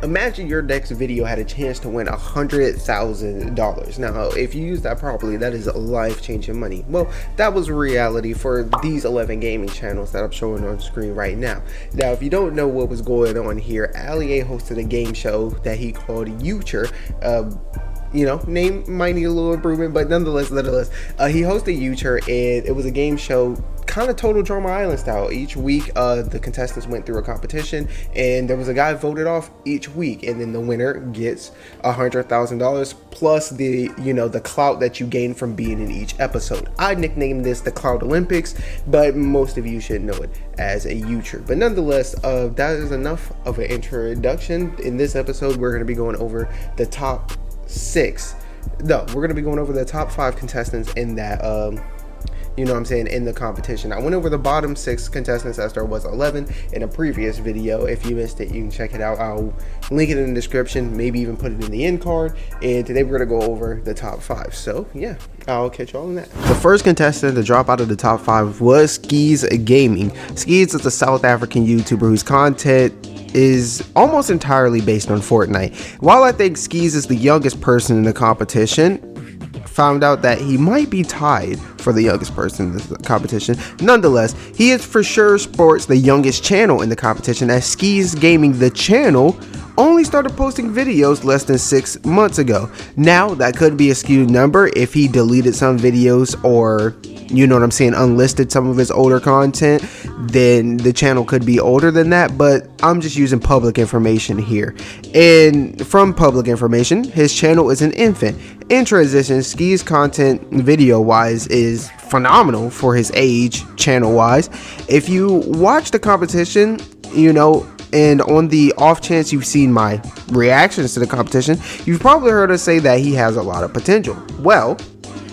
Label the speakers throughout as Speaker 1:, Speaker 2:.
Speaker 1: Imagine your next video had a chance to win $100,000. Now, if you use that properly, that is life-changing money. Well, that was reality for these 11 gaming channels that I'm showing on screen right now. Now, if you don't know what was going on here, Ali A hosted a game show that he called Uture. You know, name might need a little improvement, but nonetheless, he hosted Uture, and it was a game show, kind of total Drama Island style. Each week, the contestants went through a competition, and there was a guy voted off each week, and then the winner gets $100,000 plus the, you know, the clout that you gain from being in each episode. I nicknamed this the Clout Olympics, but most of you should know it as a Uture. But nonetheless, that is enough of an introduction. In this episode, we're going to be going over the top 6. No, we're gonna be going over the top 5 contestants in that you know what I'm saying, in the competition. I went over the bottom 6 contestants as there was 11 in a previous video. If you missed it, you can check it out. I'll link it in the description, maybe even put it in the end card. And today we're gonna go over the top 5. So yeah, I'll catch you all in that. The first contestant to drop out of the top 5 was Skizzz Gaming. Skizzz is a South African YouTuber whose content is almost entirely based on Fortnite. While I think Skizzz is the youngest person in the competition, found out that he might be tied for the youngest person in the competition. Nonetheless, he is for sure sports the youngest channel in the competition, as Skizzz Gaming, the channel, only started posting videos less than 6 months ago. Now, that could be a skewed number if he deleted some videos or, you know what I'm saying, unlisted some of his older content, then the channel could be older than that, but I'm just using public information here. And from public information, his channel is an infant. In transition, Skizzz content video-wise is phenomenal for his age, channel-wise. If you watch the competition, you know, and on the off chance you've seen my reactions to the competition, you've probably heard us say that he has a lot of potential. Well,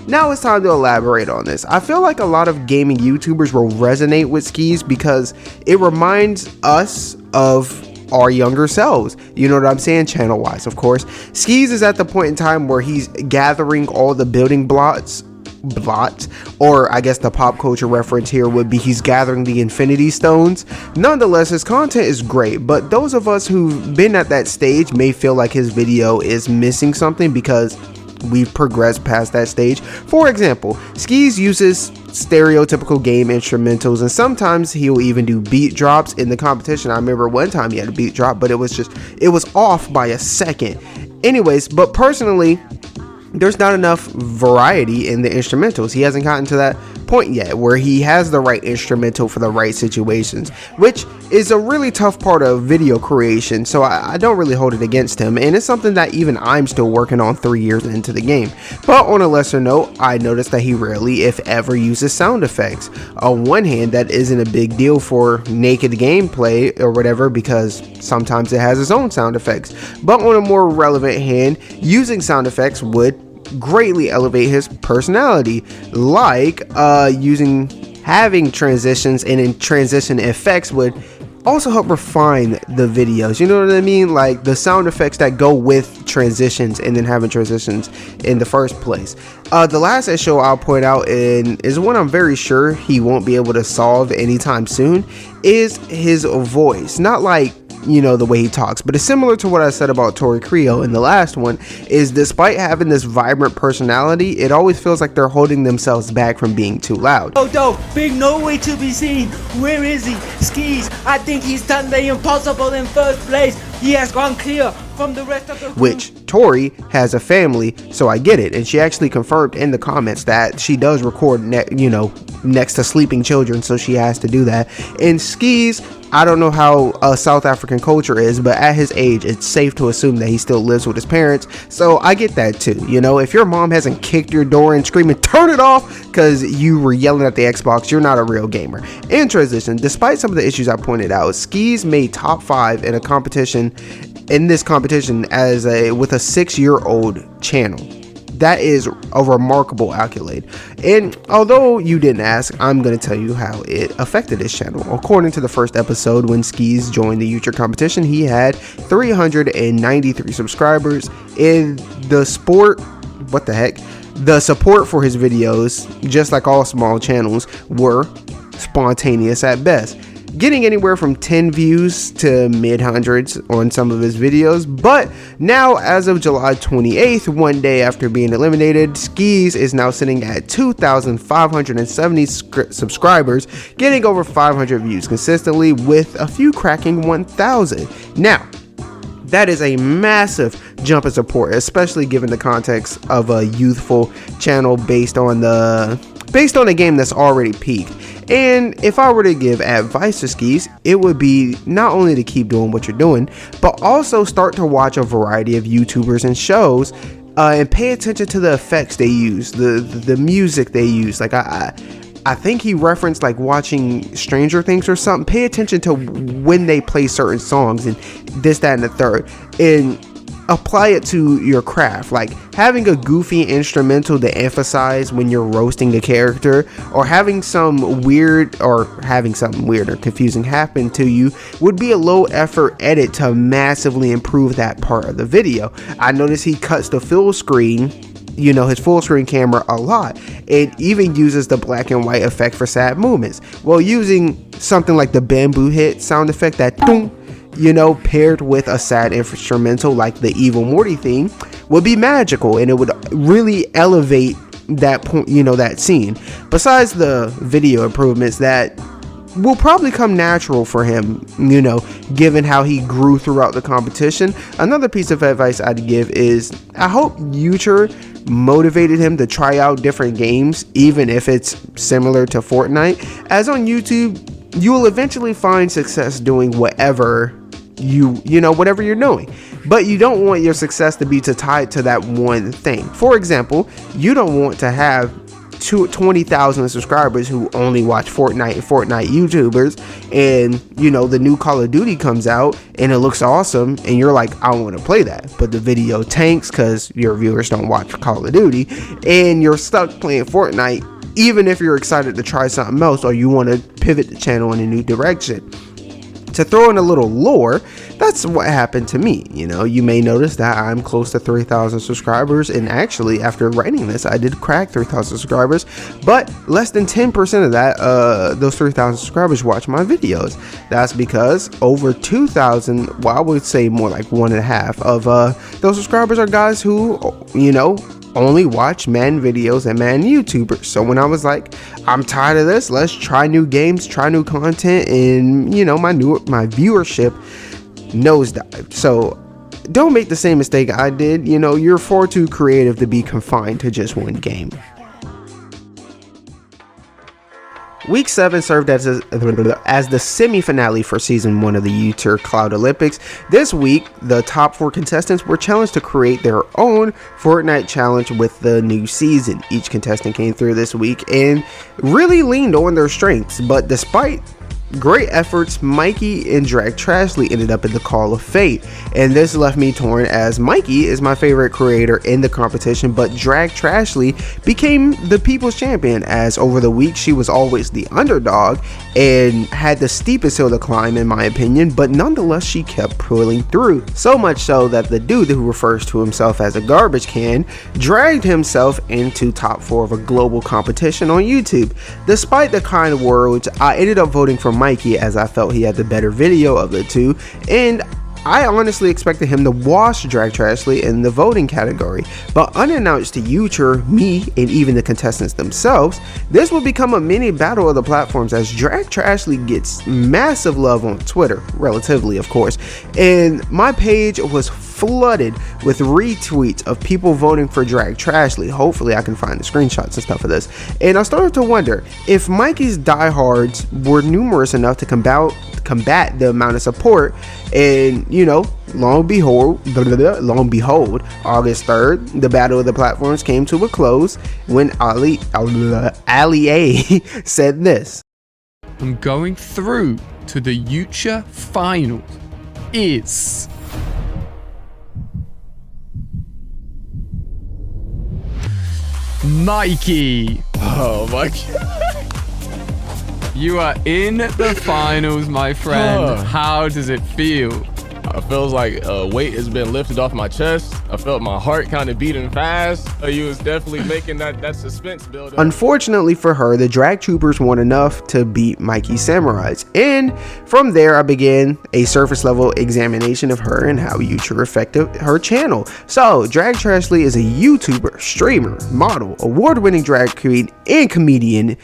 Speaker 1: now it's time to elaborate on this. I feel like a lot of gaming YouTubers will resonate with Skizzz because it reminds us of our younger selves. You know what I'm saying? Channel wise, of course. Skizzz is at the point in time where he's gathering all the building blocks, or I guess the pop culture reference here would be he's gathering the infinity stones. Nonetheless, his content is great, but those of us who've been at that stage may feel like his video is missing something because we've progressed past that stage. For example, Skizzz uses stereotypical game instrumentals, and sometimes he'll even do beat drops in the competition. I remember one time he had a beat drop, but it was off by a second. Anyways, but personally, there's not enough variety in the instrumentals. He hasn't gotten to that point yet where he has the right instrumental for the right situations, which is a really tough part of video creation, so I don't really hold it against him, and it's something that even I'm still working on 3 years into the game. But on a lesser note, I noticed that he rarely, if ever, uses sound effects. On one hand, that isn't a big deal for naked gameplay or whatever, because sometimes it has its own sound effects, but on a more relevant hand, using sound effects would greatly elevate his personality, like having transitions and in transition effects would also help refine the videos. You know what I mean? Like the sound effects that go with transitions and then having transitions in the first place. The last issue I'll point out, and is one I'm very sure he won't be able to solve anytime soon, is his voice. Not like, you know, the way he talks, but it's similar to what I said about Tori Creo in the last one, is despite having this vibrant personality, it always feels like they're holding themselves back from being too loud.
Speaker 2: Oh no, big nowhere to be seen. Where is he? Skizzz, I think he's done the impossible in first place. He has gone clear from the rest of the crew.
Speaker 1: Which Tori has a family, so I get it, and she actually confirmed in the comments that she does record next to sleeping children, so she has to do that. And Skizzz, I don't know how South African culture is, but at his age, it's safe to assume that he still lives with his parents. So I get that too. You know, if your mom hasn't kicked your door and screaming, "Turn it off," because you were yelling at the Xbox, you're not a real gamer. In transition, despite some of the issues I pointed out, Skizzz made top 5 in a competition, in this competition, with a 6-year-old channel. That is a remarkable accolade. And although you didn't ask, I'm going to tell you how it affected his channel. According to the first episode, when Skizzz joined the Uture competition, he had 393 subscribers. In the support for his videos, just like all small channels, were spontaneous at best. getting anywhere from 10 views to mid hundreds on some of his videos. But now, as of July 28th, one day after being eliminated, Skizzz is now sitting at 2,570 subscribers, getting over 500 views consistently, with a few cracking 1,000. Now, that is a massive jump in support, especially given the context of a youthful channel based on a game that's already peaked. And if I were to give advice to Skizzz, it would be not only to keep doing what you're doing, but also start to watch a variety of YouTubers and shows, and pay attention to the effects they use, the music they use. Like I think he referenced like watching Stranger Things or something. Pay attention to when they play certain songs and this, that, and the third, and apply it to your craft. Like having a goofy instrumental to emphasize when you're roasting a character, or having something weird or confusing happen to you, would be a low effort edit to massively improve that part of the video. I noticed he cuts the full screen, his full screen camera a lot. It even uses the black and white effect for sad movements. Well, using something like the bamboo hit sound effect, that boom, paired with a sad instrumental like the Evil Morty theme, would be magical, and it would really elevate that point, that scene. Besides the video improvements that will probably come natural for him, given how he grew throughout the competition. Another piece of advice I'd give is, I hope uture motivated him to try out different games, even if it's similar to Fortnite, as on YouTube you will eventually find success doing whatever whatever you're doing, but you don't want your success to be tied to that one thing. For example, you don't want to have 20,000 subscribers who only watch Fortnite and Fortnite YouTubers, and the new Call of Duty comes out and it looks awesome and you're like, I want to play that, but the video tanks because your viewers don't watch Call of Duty, and you're stuck playing Fortnite even if you're excited to try something else, or you want to pivot the channel in a new direction. To throw in a little lore, that's what happened to me. You may notice that I'm close to 3,000 subscribers, and actually after writing this I did crack 3,000 subscribers, but less than 10% of that, those 3,000 subscribers watch my videos. That's because over 2,000, well, I would say more like 1.5 of those subscribers are guys who only watch man videos and man YouTubers. So when I was like, I'm tired of this, let's try new games, try new content, and my viewership nosedived. So don't make the same mistake I did. You're far too creative to be confined to just one game. Week 7 served as the semi-finale for Season 1 of the Uture Cloud Olympics. This week, the top 4 contestants were challenged to create their own Fortnite challenge with the new season. Each contestant came through this week and really leaned on their strengths, but despite great efforts, Mikeeey and Dragtrashly ended up in the Call of Fate, and this left me torn, as Mikeeey is my favorite creator in the competition, but Dragtrashly became the people's champion, as over the week she was always the underdog and had the steepest hill to climb in my opinion, but nonetheless she kept pulling through, so much so that the dude who refers to himself as a garbage can dragged himself into top 4 of a global competition on YouTube. Despite the kind words, I ended up voting for Mikeeey, as I felt he had the better video of the two, and I honestly expected him to wash Dragtrashly in the voting category, but unannounced to uture, me, and even the contestants themselves, this will become a mini battle of the platforms, as Dragtrashly gets massive love on Twitter, relatively of course, and my page was flooded with retweets of people voting for Dragtrashly. Hopefully I can find the screenshots and stuff of this, and I started to wonder if Mikeeey's diehards were numerous enough to combat the amount of support, and long and behold, August 3rd, the battle of the platforms came to a close when Ali A said this:
Speaker 3: I'm going through to the uture finals is Mikeeey. Oh my god. You are in the finals, my friend. How does it feel?
Speaker 4: I feels like a weight has been lifted off my chest. I felt my heart kind of beating fast. You was definitely making that suspense build up.
Speaker 1: Unfortunately for her, the drag troopers won enough to beat Mikeeey Samurais, and from there I began a surface level examination of her and how uture affected her channel. So Dragtrashly is a YouTuber, streamer, model, award-winning drag queen, and comedian.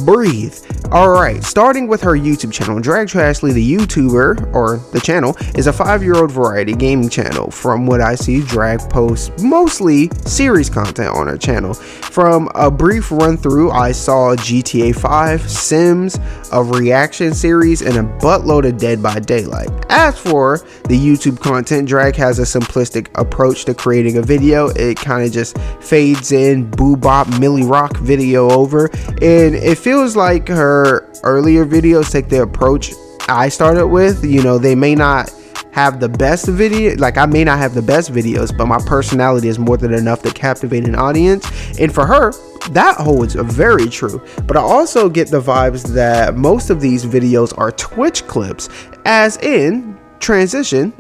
Speaker 1: Breathe. Alright, starting with her YouTube channel. Dragtrashly, the YouTuber, or the channel, is a 5-year-old variety gaming channel. From what I see, drag posts mostly series content on her channel. From a brief run through, I saw GTA 5, Sims, a reaction series, and a buttload of Dead by Daylight. As for the YouTube content, drag has a simplistic approach to creating a video. It kind of just fades in, boo-bop, Millie Rock video over, and it feels like her earlier videos take the approach I started with. You know, they may not have the best video, like I may not have the best videos, but my personality is more than enough to captivate an audience, and for her that holds very true. But I also get the vibes that most of these videos are Twitch clips, in transition,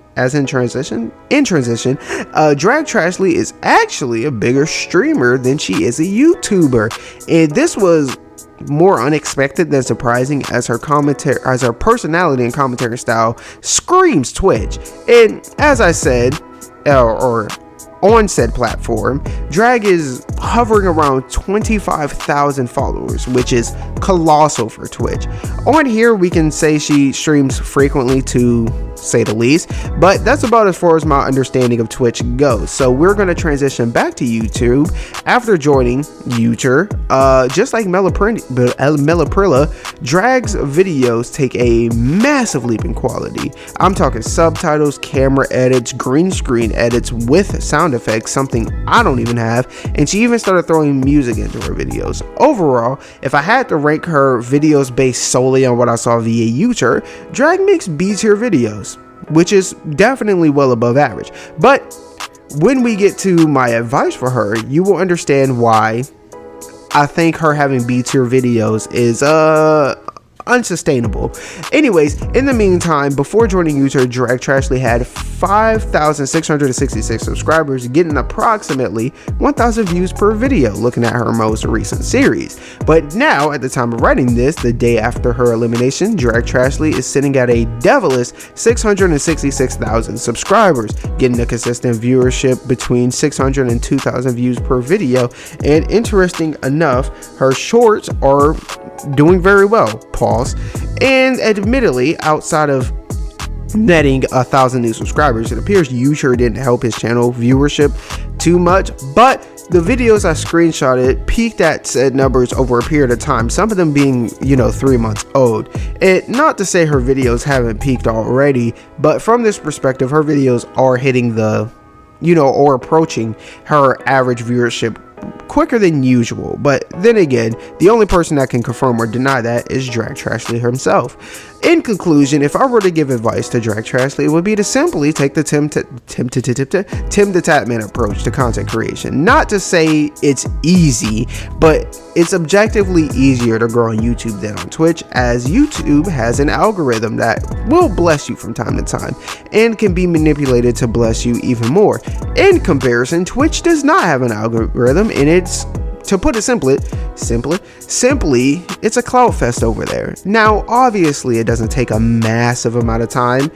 Speaker 1: Dragtrashly is actually a bigger streamer than she is a YouTuber, and this was more unexpected than surprising, as her personality and commentary style screams Twitch. And as I said, or on said platform, drag is hovering around 25,000 followers, which is colossal for Twitch. On here we can say she streams frequently, to say the least, but that's about as far as my understanding of Twitch goes. So we're going to transition back to YouTube after joining uture. Just like Melaprilla, drag's videos take a massive leap in quality. I'm talking subtitles, camera edits, green screen edits with sound effects, something I don't even have, and she even started throwing music into her videos. Overall, if I had to rank her videos based solely on what I saw via uture, drag makes B-tier videos, which is definitely well above average. But when we get to my advice for her, you will understand why I think her having B-tier videos is unsustainable. Anyways, in the meantime, before joining uture, Dragtrashly had 5,666 subscribers, getting approximately 1,000 views per video, looking at her most recent series. But now, at the time of writing this, the day after her elimination, Dragtrashly is sitting at a devilish 666,000 subscribers, getting a consistent viewership between 600 and 2,000 views per video. And interesting enough, her shorts are doing very well. Pause. And admittedly, outside of netting 1,000 new subscribers, it appears uture didn't help his channel viewership too much, but the videos I screenshotted peaked at said numbers over a period of time, some of them being 3 months old. And not to say her videos haven't peaked already, but from this perspective, her videos are hitting the or approaching her average viewership quicker than usual. But then again, the only person that can confirm or deny that is Dragtrashly himself. In conclusion, if I were to give advice to Dragtrashly, it would be to simply take the Tim the Tatman approach to content creation. Not to say it's easy, but it's objectively easier to grow on YouTube than on Twitch, as YouTube has an algorithm that will bless you from time to time and can be manipulated to bless you even more. In comparison, Twitch does not have an algorithm, and it's, to put it simply, it's a clout fest over there. Now, obviously, it doesn't take a massive amount of time,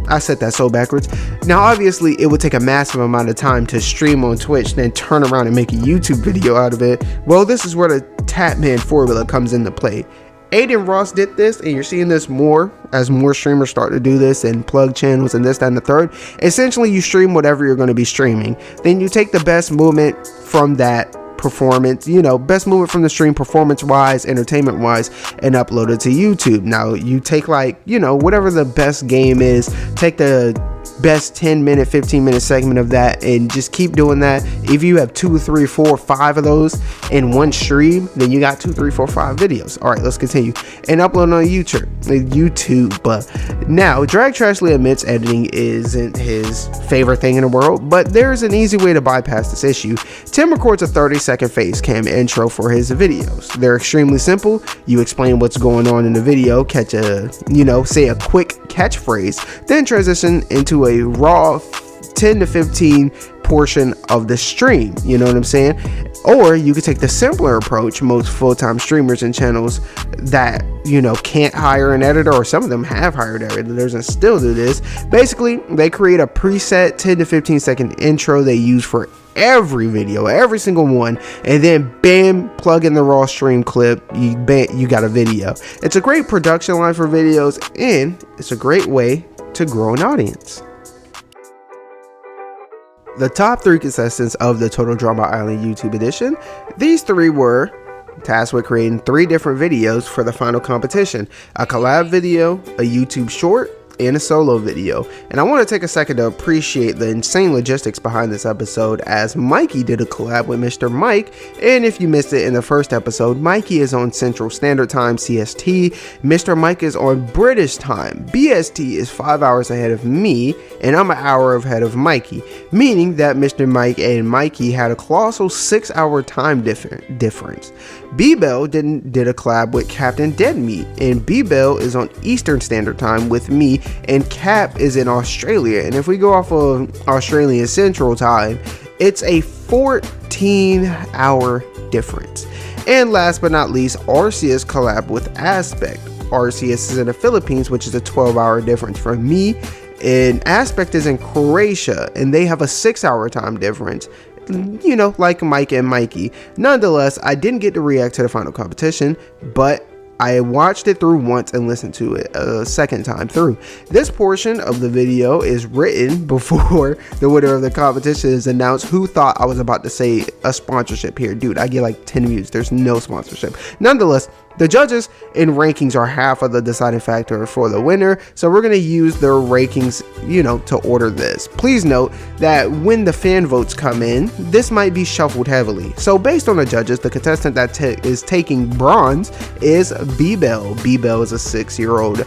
Speaker 1: I said that so backwards. Now, obviously, it would take a massive amount of time to stream on Twitch, then turn around and make a YouTube video out of it. Well, this is where the Tatman formula comes into play. Aiden Ross did this, and you're seeing this more as more streamers start to do this and plug channels and this, that, and the third. Essentially, you stream whatever you're going to be streaming. Then you take the best movement from that performance, best movement from the stream, performance wise, entertainment wise, and upload it to YouTube. Now you take whatever the best game is, take the best 10-minute, 15-minute segment of that, and just keep doing that. If you have 2, 3, 4, 5 of those in one stream, then you got 2, 3, 4, 5 videos. All right, let's continue. And upload on YouTube. Now, Dragtrashly admits editing isn't his favorite thing in the world, but there's an easy way to bypass this issue. Tim records a 30-second face cam intro for his videos. They're extremely simple. You explain what's going on in the video, catch a, say a quick catchphrase, then transition into a raw 10 to 15 portion of the stream. You know what I'm saying? Or you could take the simpler approach. Most full-time streamers and channels that can't hire an editor, or some of them have hired editors and still do this. Basically, they create a preset 10 to 15 second intro they use for every video, every single one, and then bam, plug in the raw stream clip. You got a video. It's a great production line for videos, and it's a great way to grow an audience. The top 3 contestants of the Total Drama Island YouTube edition. These 3 were tasked with creating 3 different videos for the final competition: a collab video, a YouTube short, and a solo video. And I want to take a second to appreciate the insane logistics behind this episode, as Mikeeey did a collab with Mr. Mike, and if you missed it in the first episode, Mikeeey is on Central Standard Time CST, Mr. Mike is on British Time. BST is 5 hours ahead of me, and I'm an hour ahead of Mikeeey, meaning that Mr. Mike and Mikeeey had a colossal 6-hour time difference. BBelle did a collab with Captain Deadmeat, and BBelle is on Eastern Standard Time with me, and Cap is in Australia. And if we go off of Australian Central Time, it's a 14-hour difference. And last but not least, Archeus collab with Aspect. Archeus is in the Philippines, which is a 12-hour difference from me, and Aspect is in Croatia, and they have a 6-hour time difference, like Mike and Mikeeey. Nonetheless, I didn't get to react to the final competition, but I watched it through once and listened to it a second time through. This portion of the video is written before the winner of the competition is announced. Who thought I was about to say a sponsorship here? Dude, I get like 10 views. There's no sponsorship. Nonetheless, the judges and rankings are half of the deciding factor for the winner, so we're going to use their rankings, to order this. Please note that when the fan votes come in, this might be shuffled heavily. So based on the judges, the contestant that is taking bronze is BBelle. BBelle is a 6-year-old,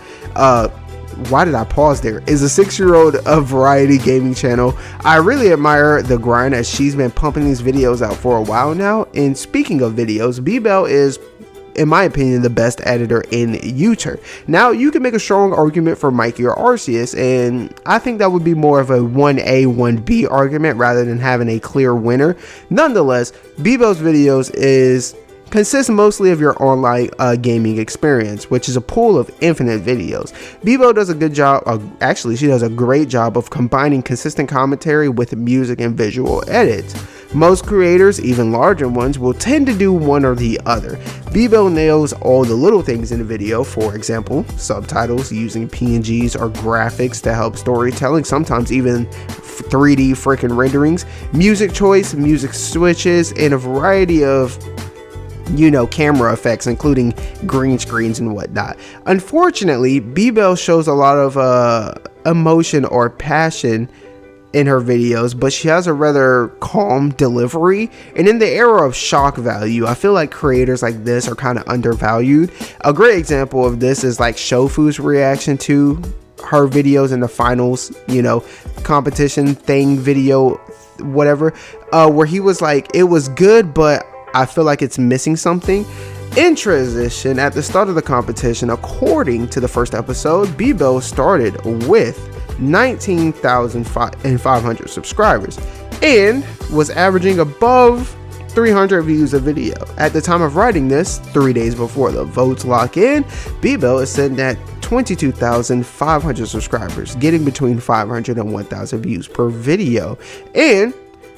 Speaker 1: why did I pause there? Is a 6-year-old variety gaming channel. I really admire the grind, as she's been pumping these videos out for a while now. And speaking of videos, BBelle is, in my opinion, the best editor in uture. Now, you can make a strong argument for Mikeeey or Arceus, and I think that would be more of a 1A, 1B argument rather than having a clear winner. Nonetheless, BBelle's videos consists mostly of your online gaming experience, which is a pool of infinite videos. BBelle does a good job, actually she does a great job of combining consistent commentary with music and visual edits. Most creators, even larger ones, will tend to do one or the other. BBelle nails all the little things in the video, for example, subtitles, using PNGs or graphics to help storytelling, sometimes even 3D freaking renderings, music choice, music switches, and a variety of camera effects, including green screens and whatnot. Unfortunately, BBelle shows a lot of emotion or passion in her videos, but she has a rather calm delivery. And in the era of shock value, I feel like creators like this are kind of undervalued. A great example of this is like Shofu's reaction to her videos in the finals, competition thing video, whatever, where he was like, it was good, but I feel like it's missing something. In transition, at the start of the competition, according to the first episode, BBelle started with 19,500 subscribers and was averaging above 300 views a video. At the time of writing this, 3 days before the votes lock in, BBelle is sitting at 22,500 subscribers, getting between 500 and 1,000 views per video. And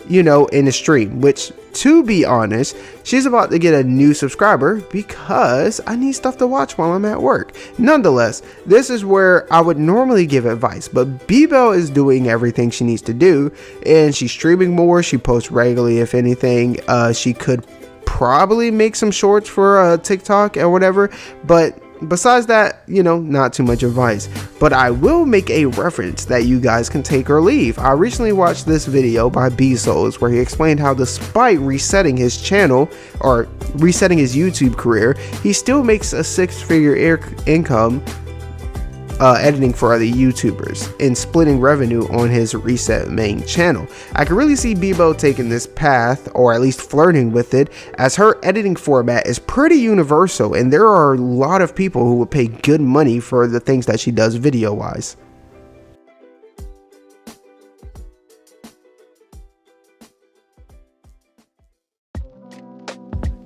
Speaker 1: in the stream, which, to be honest, she's about to get a new subscriber because I need stuff to watch while I'm at work. Nonetheless, this is where I would normally give advice, but BBelle is doing everything she needs to do, and she's streaming more. She posts regularly. If anything, she could probably make some shorts for TikTok or whatever, but besides that, you know, not too much advice. But I will make a reference that you guys can take or leave. I recently watched this video by BBelle where he explained how despite resetting his channel or resetting his YouTube career, he still makes a six-figure income editing for other YouTubers and splitting revenue on his reset main channel. I can really see BBelle taking this path, or at least flirting with it, as her editing format is pretty universal and there are a lot of people who would pay good money for the things that she does video wise.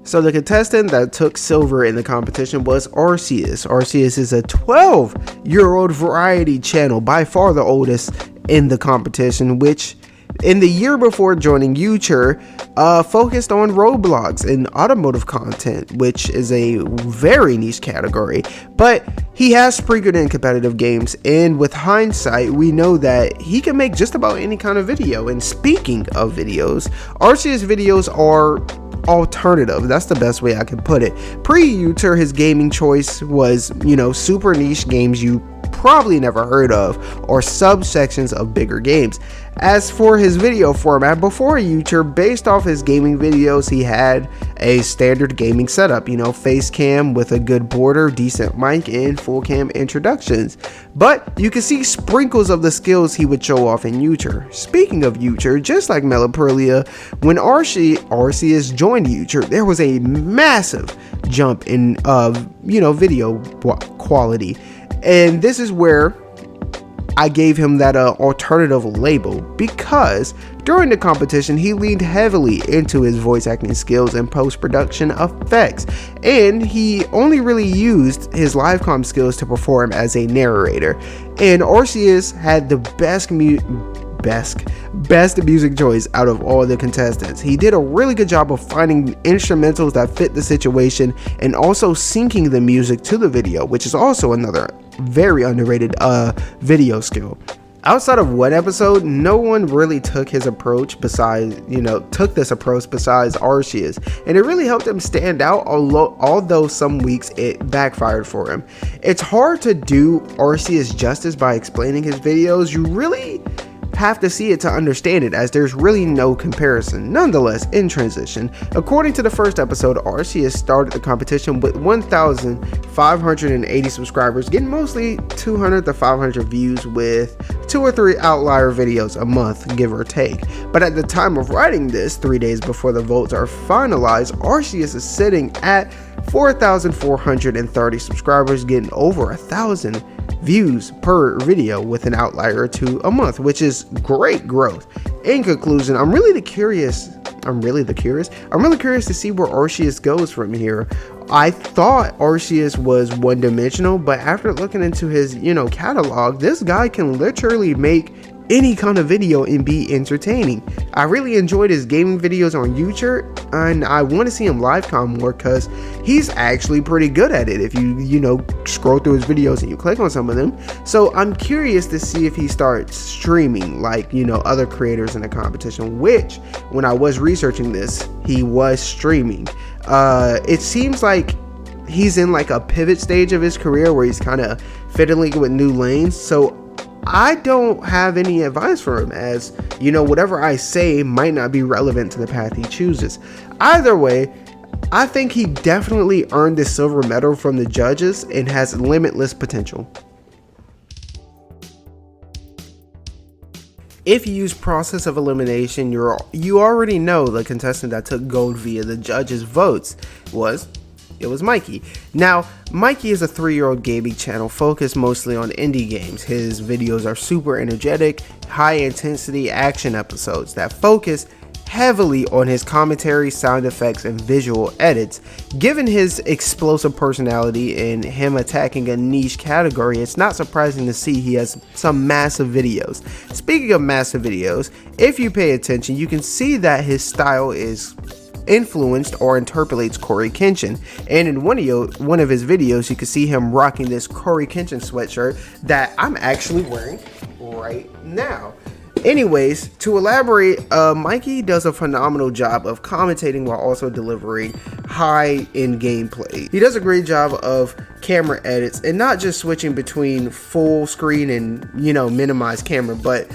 Speaker 1: So the contestant that took silver in the competition was Archeus. Archeus is a 12-year-old variety channel, by far the oldest in the competition, which in the year before joining uture, focused on Roblox and automotive content, which is a very niche category. But he has sprinkled in competitive games, and with hindsight, we know that he can make just about any kind of video. And speaking of videos, Archeus videos are alternative. That's the best way I can put it. Pre-uture, his gaming choice was, you know, super niche games you probably never heard of, or subsections of bigger games. As for his video format, before uture, based off his gaming videos, he had a standard gaming setup, you know, face cam with a good border, decent mic, and full cam introductions. But you can see sprinkles of the skills he would show off in uture. Speaking of uture, just like Melaperlia, when Arceus joined uture, there was a massive jump in you know, video quality. And this is where I gave him that alternative label, because during the competition he leaned heavily into his voice acting skills and post-production effects, and he only really used his live comm skills to perform as a narrator. And Arceus had the best music choice out of all the contestants. He did a really good job of finding instrumentals that fit the situation and also syncing the music to the video, which is also another very underrated video skill. Outside of one episode, no one really took his approach besides, took this approach besides Archeus, and it really helped him stand out, although some weeks it backfired for him. It's hard to do Arceus justice by explaining his videos. You really have to see it to understand it, as there's really no comparison. Nonetheless, in transition, according to the first episode, Arceus started the competition with 1,580 subscribers, getting mostly 200 to 500 views with 2 or 3 outlier videos a month, give or take. But at the time of writing this, 3 days before the votes are finalized, Arceus is sitting at 4,430 subscribers, getting over 1,000 views per video with an outlier or 2 a month, which is great growth. In conclusion, I'm really curious to see where Arceus goes from here. I thought Arceus was one-dimensional, but after looking into his, catalog, this guy can literally make any kind of video and be entertaining. I really enjoyed his gaming videos on uture, and I want to see him live com more because he's actually pretty good at it if you scroll through his videos and you click on some of them. So I'm curious to see if he starts streaming like other creators in the competition, which when I was researching this, he was streaming. It seems like he's in like a pivot stage of his career where he's kind of fiddling with new lanes. So I don't have any advice for him, as whatever I say might not be relevant to the path he chooses. Either way, I think he definitely earned this silver medal from the judges and has limitless potential. If you use process of elimination, you already know the contestant that took gold via the judges' votes was Mikeeey. Now, Mikeeey is a 3-year-old gaming channel focused mostly on indie games. His videos are super energetic, high intensity action episodes that focus heavily on his commentary, sound effects, and visual edits. Given his explosive personality and him attacking a niche category, it's not surprising to see he has some massive videos. Speaking of massive videos, if you pay attention, you can see that his style is influenced or interpolates Cory Kenshin, and in one of his videos you can see him rocking this Cory Kenshin sweatshirt that I'm actually wearing right now. Anyways, to elaborate, Mikeeey does a phenomenal job of commentating while also delivering high-end gameplay. He does a great job of camera edits and not just switching between full screen and, you know, minimize camera, but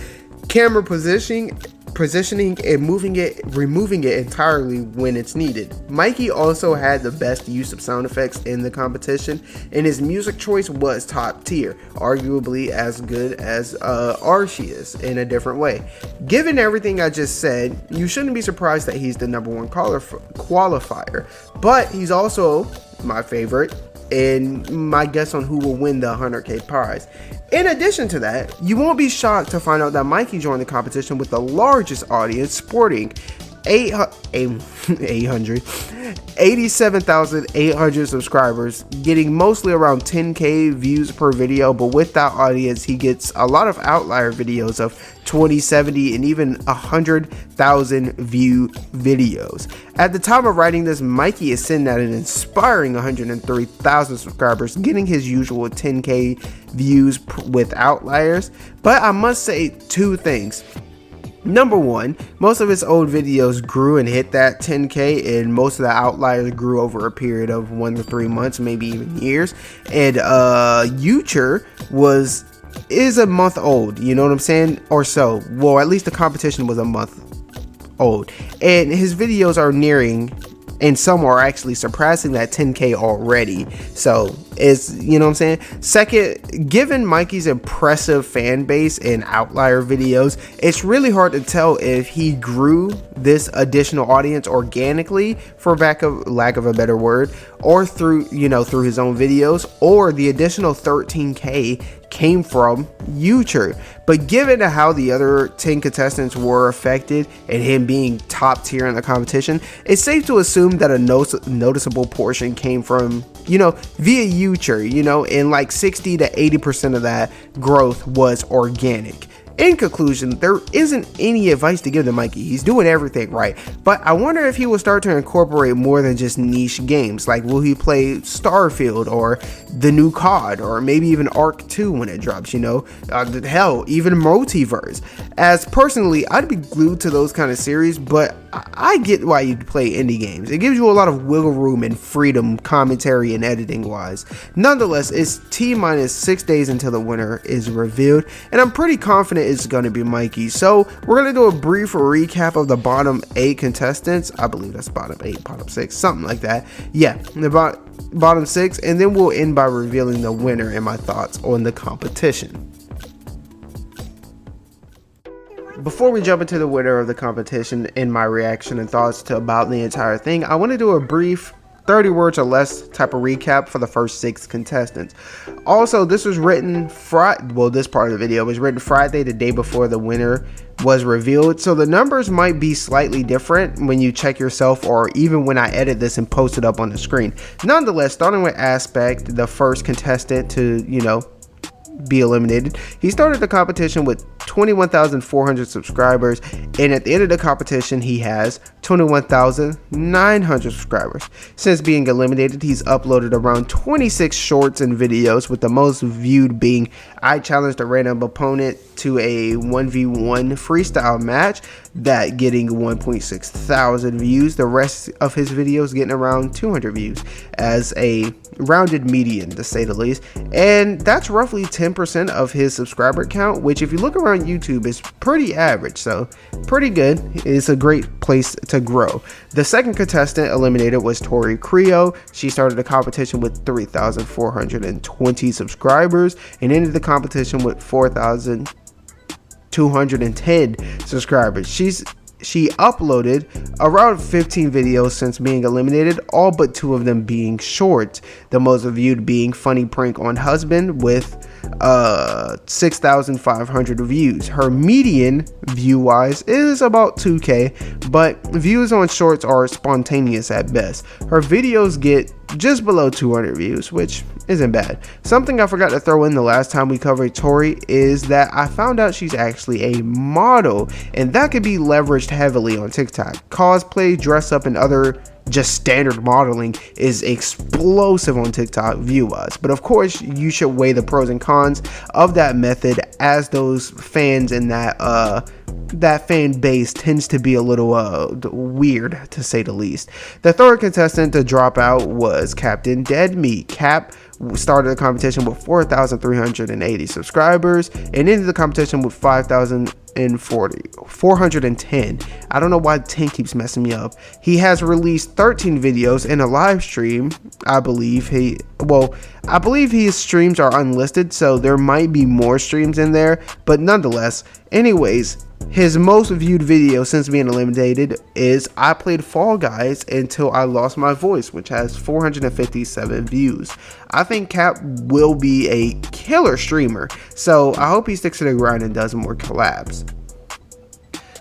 Speaker 1: camera positioning and removing it entirely when it's needed. Mikeeey also had the best use of sound effects in the competition, and his music choice was top tier, arguably as good as Archeus in a different way. Given everything I just said, you shouldn't be surprised that he's the #1 qualifier, but he's also my favorite and my guess on who will win the 100K prize. In addition to that, you won't be shocked to find out that Mikeeey joined the competition with the largest audience, sporting 87,800 subscribers, getting mostly around 10K views per video, but with that audience, he gets a lot of outlier videos of 20, 70, and even 100,000 view videos. At the time of writing this, Mikeeey is sitting at an inspiring 103,000 subscribers, getting his usual 10K views with outliers. But I must say two things. Number one, most of his old videos grew and hit that 10K, and most of the outliers grew over a period of 1 to 3 months, maybe even years. And uture is a month old, you know what I'm saying, or so. Well, at least the competition was a month old, and his videos are nearing, and some are actually surpassing that 10K already. So it's, you know what I'm saying. Second, given Mikeeey's impressive fan base and outlier videos, it's really hard to tell if he grew this additional audience organically, for lack of a better word, or through his own videos, or the additional 13K came from uture. But given how the other 10 contestants were affected and him being top tier in the competition, it's safe to assume that a noticeable portion came from, via uture, and like 60 to 80% of that growth was organic. In conclusion, there isn't any advice to give to Mikeeey. He's doing everything right, but I wonder if he will start to incorporate more than just niche games. Like, will he play Starfield or the new COD, or maybe even Ark 2 when it drops, hell, even Multiverse. As personally, I'd be glued to those kind of series, but I get why you'd play indie games. It gives you a lot of wiggle room and freedom, commentary and editing wise. Nonetheless, it's T-6 days until the winner is revealed, and I'm pretty confident it's going to be Mikeeey. So we're going to do a brief recap of the bottom 8 contestants. I believe that's bottom 8, bottom 6, something like that. Yeah, the bottom 6, and then we'll end by revealing the winner and my thoughts on the competition. Before we jump into the winner of the competition and my reaction and thoughts about the entire thing, I want to do a brief 30 words or less type of recap for the first 6 contestants. Also, this was written this part of the video was written Friday, the day before the winner was revealed, so the numbers might be slightly different when you check yourself, or even when I edit this and post it up on the screen. Nonetheless, starting with Aspect, the first contestant to be eliminated, he started the competition with 21,400 subscribers, and at the end of the competition he has 21,900 subscribers. Since being eliminated, he's uploaded around 26 shorts and videos, with the most viewed being I challenged a random opponent to a 1v1 freestyle match, that getting 1.6 thousand views. The rest of his videos getting around 200 views, as a rounded median to say the least, and that's roughly 10% of his subscriber count, which if you look around YouTube is pretty average, so pretty good. It's a great place to grow. The second contestant eliminated was Tori Creo. She started the competition with 3,420 subscribers and ended the competition with 4,210 subscribers. She uploaded around 15 videos since being eliminated, all but 2 of them being shorts, the most viewed being Funny Prank on Husband with 6,500 views. Her median view wise is about 2K, but views on shorts are spontaneous at best. Her videos get just below 200 views, which isn't bad. Something I forgot to throw in the last time we covered Tori is that I found out she's actually a model, and that could be leveraged heavily on TikTok. Cosplay, dress up, and other just standard modeling is explosive on TikTok view-wise. But of course, you should weigh the pros and cons of that method, as those fans in that fan base tends to be a little weird, to say the least. The third contestant to drop out was Captain Dead Meat. Cap started the competition with 4,380 subscribers and ended the competition with 410. I don't know why 10 keeps messing me up. He has released 13 videos in a live stream. I believe his streams are unlisted, so there might be more streams in there, but nonetheless, anyways, his most viewed video since being eliminated is I played Fall Guys until I lost my voice, which has 457 views. I think Cap will be a killer streamer, so I hope he sticks to the grind and does more collabs.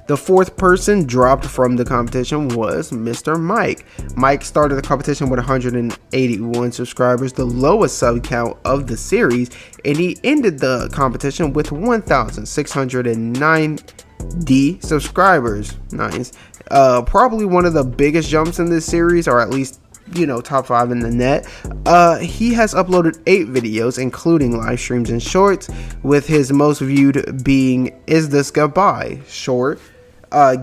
Speaker 1: The fourth person dropped from the competition was Mr. Mike. Mike started the competition with 181 subscribers, the lowest sub count of the series, and he ended the competition with 1,690 subscribers. Nice. Probably one of the biggest jumps in this series, or at least, you know, top 5 in the net. He has uploaded 8 videos, including live streams and shorts, with his most viewed being Is This Goodbye short,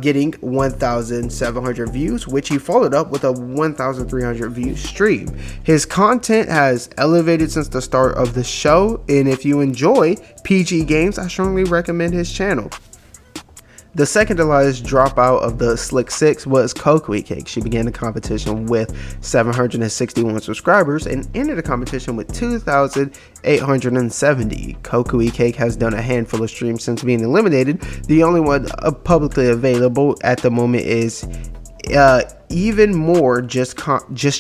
Speaker 1: getting 1,700 views, which he followed up with a 1,300 view stream. His content has elevated since the start of the show, and if you enjoy PG games, I strongly recommend his channel. The second to last dropout of the Slick Six was Mikeeey Cake. She began the competition with 761 subscribers and ended the competition with 2,870. Mikeeey Cake has done a handful of streams since being eliminated. The only one publicly available at the moment is even more just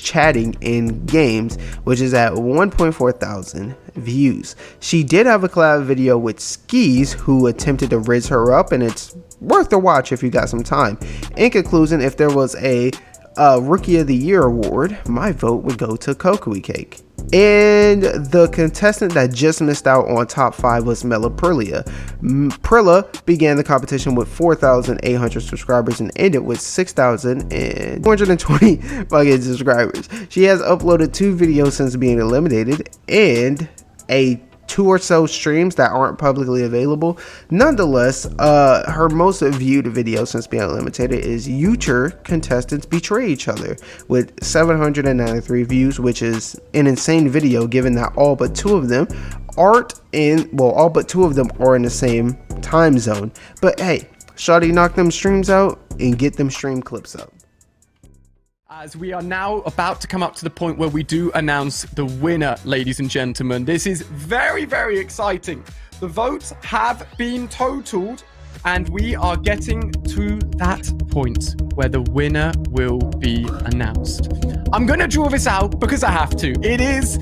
Speaker 1: chatting in games, which is at 1.4 thousand views. She did have a collab video with Skizzz, who attempted to raise her up, and it's worth a watch if you got some time. In conclusion, if there was a Rookie of the Year award, my vote would go to Mikeeey Cake. And the contestant that just missed out on top 5 was Prilla. Prilla began the competition with 4,800 subscribers and ended with 6,220 fucking subscribers. She has uploaded 2 videos since being eliminated and 2 or so streams that aren't publicly available. Nonetheless, her most viewed video since being eliminated is Uture Contestants Betray Each Other with 793 views, which is an insane video given that all but two of them are in the same time zone. But hey, shawty, knock them streams out and get them stream clips up.
Speaker 3: As we are now about to come up to the point where we do announce the winner, ladies and gentlemen. This is very, very exciting. The votes have been totaled, and we are getting to that point where the winner will be announced. I'm going to draw this out because I have to. It is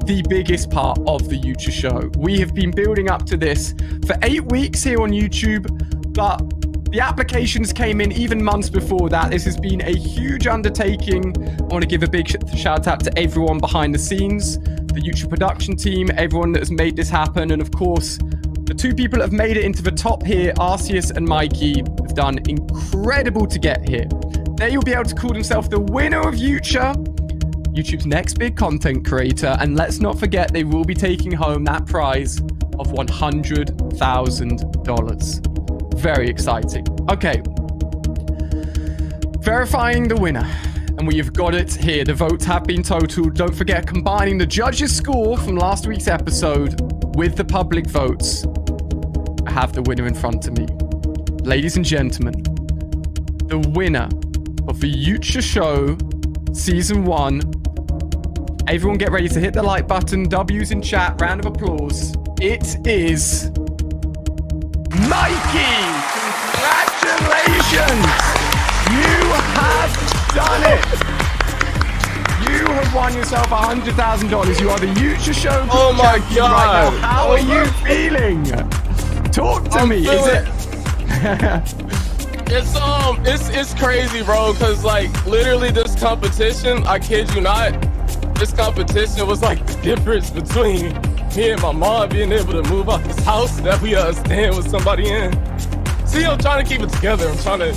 Speaker 3: the biggest part of the Uture show. We have been building up to this for 8 weeks here on YouTube, but the applications came in even months before that. This has been a huge undertaking. I want to give a big shout out to everyone behind the scenes, the Uture production team, everyone that has made this happen. And of course, the 2 people that have made it into the top here, Archeus and Mikeeey, have done incredible to get here. They will be able to call themselves the winner of Uture, YouTube's next big content creator. And let's not forget, they will be taking home that prize of $100,000. Very exciting. Okay. Verifying the winner. And we've got it here. The votes have been totaled. Don't forget, combining the judges' score from last week's episode with the public votes. I have the winner in front of me. Ladies and gentlemen, the winner of the Uture Show Season 1. Everyone get ready to hit the like button. W's in chat. Round of applause. It is Mikeeey! Congratulations! You have done it! You have won yourself $100,000. You are the Uture Show champion right now. How are you feeling? Talk to me. Is it?
Speaker 4: It's crazy, bro. Cause like literally this competition, I kid you not, this competition was like the difference between me and my mom being able to move out this house that we staying with somebody in. See, I'm trying to keep it together. I'm trying to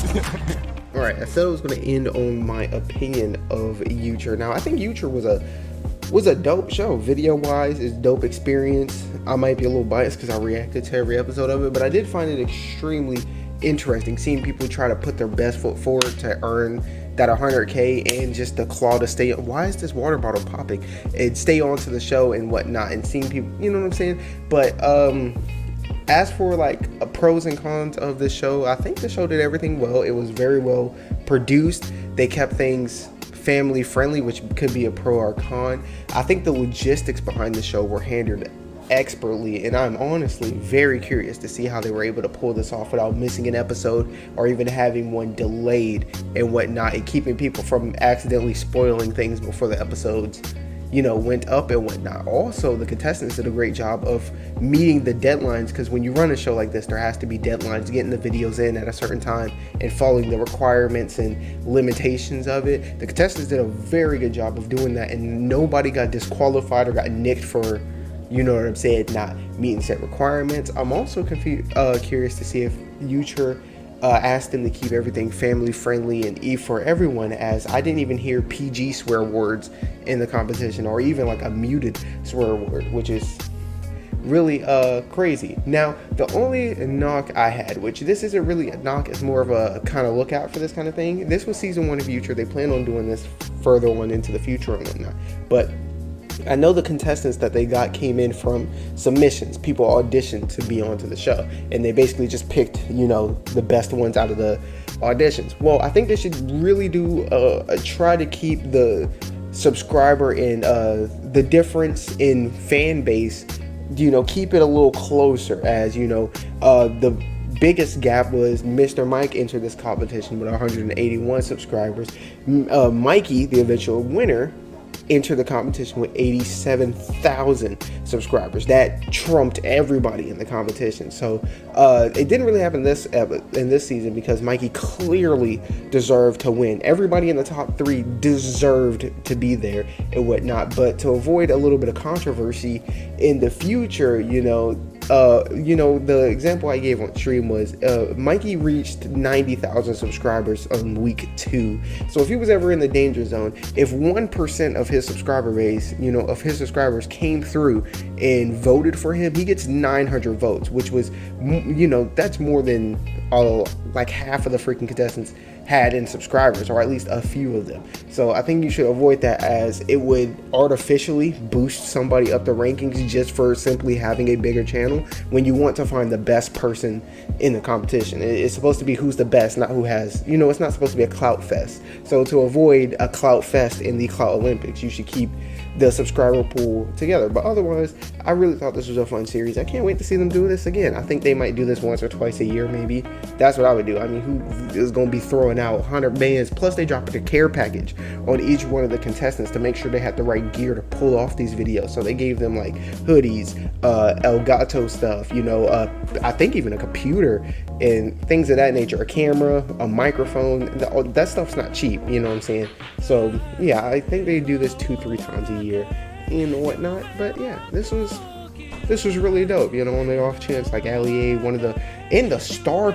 Speaker 1: Alright, I said I was going to end on my opinion of Uture. Now, I think Uture was a dope show. Video wise, it's dope experience. I might be a little biased because I reacted to every episode of it, but I did find it extremely interesting seeing people try to put their best foot forward to earn that 100K and just the claw to stay. Why is this water bottle popping? And stay on to the show and whatnot, and seeing people, you know what I'm saying? But as for like pros and cons of this show, I think the show did everything well. It was very well produced. They kept things family friendly, which could be a pro or con. I think the logistics behind the show were handled expertly, and I'm honestly very curious to see how they were able to pull this off without missing an episode or even having one delayed and whatnot, and keeping people from accidentally spoiling things before the episodes, you know, went up and whatnot. Also, the contestants did a great job of meeting the deadlines, because when you run a show like this, there has to be deadlines, getting the videos in at a certain time and following the requirements and limitations of it. The contestants did a very good job of doing that, and nobody got disqualified or got nicked for, you know what I'm saying, not meeting set requirements. I'm also curious to see if Uture asked them to keep everything family friendly and for everyone, as I didn't even hear PG swear words in the competition, or even like a muted swear word, which is really crazy. Now, the only knock I had, which this isn't really a knock, it's more of a kind of look out for this kind of thing. This was season 1 of Uture. They plan on doing this further on into the future and whatnot, but I know the contestants that they got came in from submissions. People auditioned to be onto the show, and they basically just picked, you know, the best ones out of the auditions. Well, I think they should really do try to keep the subscriber and the difference in fan base, you know, keep it a little closer. As you know, the biggest gap was Mr. Mike entered this competition with 181 subscribers. Mikeeey, the eventual winner, entered the competition with 87,000 subscribers. That trumped everybody in the competition. So it didn't really happen in this season, because Mikeeey clearly deserved to win. Everybody in the top 3 deserved to be there and whatnot. But to avoid a little bit of controversy in the future, you know, the example I gave on stream was Mikeeey reached 90,000 subscribers on week 2. So if he was ever in the danger zone, if 1% of his subscriber base, you know, of his subscribers came through and voted for him, he gets 900 votes, which was, you know, that's more than like half of the freaking contestants had in subscribers, or at least a few of them. So I think you should avoid that, as it would artificially boost somebody up the rankings just for simply having a bigger channel, when you want to find the best person in the competition. It's supposed to be who's the best, not who has, you know, it's not supposed to be a clout fest. So to avoid a clout fest in the Clout Olympics, you should keep the subscriber pool together. But otherwise, I really thought this was a fun series. I can't wait to see them do this again. I think they might do this once or twice a year, maybe. That's what I would do. I mean, who is going to be throwing out 100 bands? Plus, they dropped a care package on each one of the contestants to make sure they had the right gear to pull off these videos. So they gave them like hoodies, Elgato stuff, you know, I think even a computer and things of that nature, a camera, a microphone. That stuff's not cheap, you know what I'm saying? So yeah, I think they do this 2-3 times a year and whatnot. But yeah, this was really dope, you know, on the off chance like Allie, the star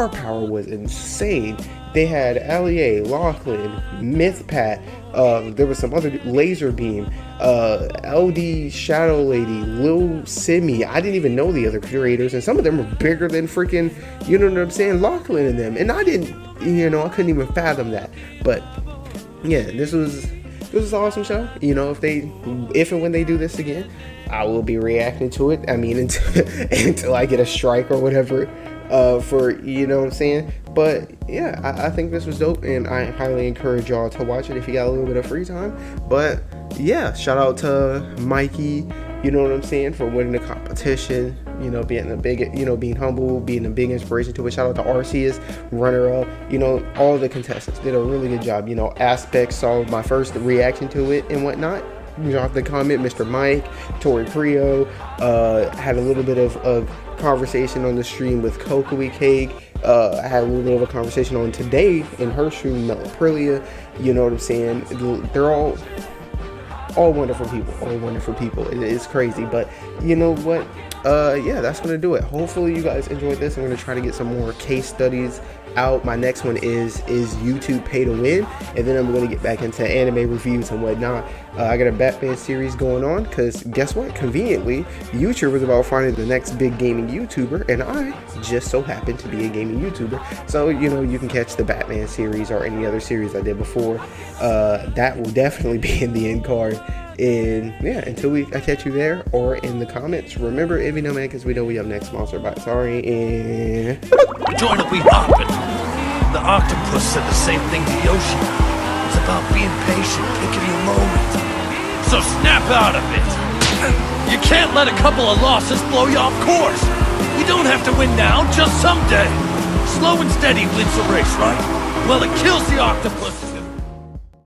Speaker 1: power was insane. They had Allie, Lachlan, MythPat, there was some other Laser Beam, LD Shadow Lady, Lil Simi. I didn't even know the other creators, and some of them were bigger than freaking, you know what I'm saying, Lachlan and them, and I didn't, you know, I couldn't even fathom that. But yeah, this was an awesome show. You know, if and when they do this again, I will be reacting to it. I mean, until I get a strike or whatever, for, you know what I'm saying. But yeah, I think this was dope, and I highly encourage y'all to watch it if you got a little bit of free time. But yeah, shout out to Mikeeey, you know what I'm saying, for winning the competition, you know, being being humble, being a big inspiration to it. Shout out to Archeus, runner up, you know, all the contestants did a really good job. You know, Aspect saw my first reaction to it and whatnot. Dropped the comment. Mr. Mike, Tori Prio, had a little bit of conversation on the stream with Cocoa Cake. I had a little bit of a conversation on today in her stream, Melaprilia, you know what I'm saying. They're all wonderful people, It's crazy. But you know what, yeah, that's gonna do it. Hopefully you guys enjoyed this. I'm gonna try to get some more case studies out. My next one is YouTube pay to win, and then I'm gonna get back into anime reviews and whatnot. I got a Batman series going on, because guess what, conveniently uture was about finding the next big gaming YouTuber, and I just so happen to be a gaming YouTuber. So you know, you can catch the Batman series or any other series I did before. That will definitely be in the end card. And yeah, until I catch you there or in the comments, remember, if you know, man, because we know we have next monster bite. Sorry, and
Speaker 5: join will be hopping. The octopus said the same thing to Yoshi. It's about being patient, taking your moment. So snap out of it. You can't let a couple of losses blow you off course. You don't have to win now, just someday. Slow and steady wins the race, right? Well, it kills the octopus.